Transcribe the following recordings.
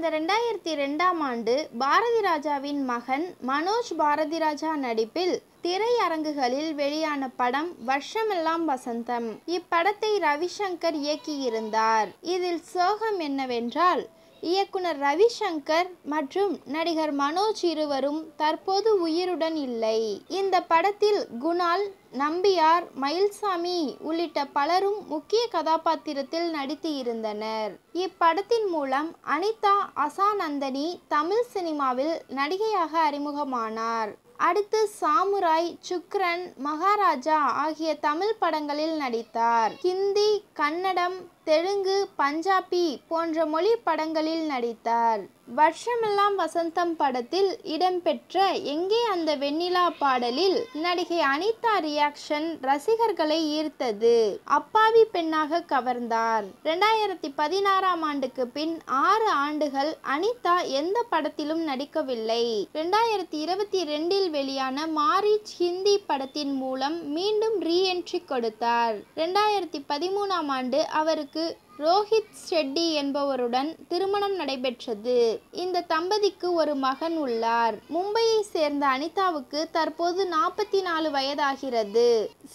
கடந்த 2002ஆம் ஆண்டு பாரதி ராஜாவின் மகன் மனோஜ் பாரதி ராஜா நடிப்பில் திரையரங்குகளில் வெளியான படம் வருஷமெல்லாம் வசந்தம். இப்படத்தை ரவிசங்கர் இயக்கியிருந்தார். இதில் சோகம் என்னவென்றால், இயக்குனர் ரவிசங்கர் மற்றும் நடிகர் மனோஜ் இருவரும் தற்போது உயிருடன் இல்லை. இந்த படத்தில் குணால், நம்பியார், மயில்சாமி உள்ளிட்ட பலரும் முக்கிய கதாபாத்திரத்தில் நடித்து இருந்தனர். இப்படத்தின் மூலம் அனிதா அசாநந்தினி தமிழ் சினிமாவில் நடிகையாக அறிமுகமானார். அடுத்து சாமுராய், சுக்ரன், மகாராஜா ஆகிய தமிழ் படங்களில் நடித்தார். ஹிந்தி, கன்னடம், தெலுங்கு, பஞ்சாபி போன்ற மொழி படங்களில் நடித்தார். வருஷமெல்லாம் வசந்தம் படத்தில் இடம்பெற்ற எங்கே அந்த வெண்ணிலா பாடலில் நடிகை அனிதா ரியாக்ஷன் ரசிகர்களை ஈர்த்தது. அப்பாவி பெண்ணாக கவர்ந்தார். 2016ஆம் ஆண்டுக்கு பின் 6 ஆண்டுகள் அனிதா எந்த படத்திலும் நடிக்கவில்லை. 2022இல் வெளியான மாரீச் ஹிந்தி படத்தின் மூலம் மீண்டும் ரீஎன்ட்ரி கொடுத்தார். 2013ஆம் ஆண்டு அவருக்கு ரோஹித் ஷெட்டி என்பவருடன் திருமணம் நடைபெற்றது. இந்த தம்பதிக்கு ஒரு மகன் உள்ளார். மும்பையை சேர்ந்த அனிதாவுக்கு தற்போது 44 வயதாகிறது.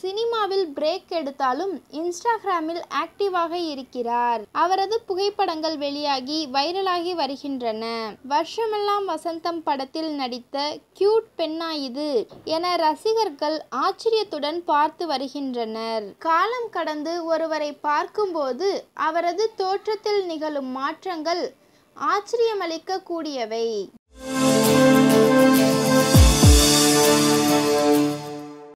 சினிமாவில் பிரேக் எடுத்தாலும் இன்ஸ்டாகிராமில் ஆக்டிவாக இருக்கிறார். அவரது புகைப்படங்கள் வெளியாகி வைரலாகி வருகின்றன. வருஷமெல்லாம் வசந்தம் படத்தில் நடித்த கியூட் பெண்ணா இது என ரசிகர்கள் ஆச்சரியத்துடன் பார்த்து வருகின்றனர். காலம் கடந்து ஒருவரை பார்க்கும்போது அவரது தோற்றத்தில் நிகழும் மாற்றங்கள் ஆச்சரியமளிக்க கூடியவை.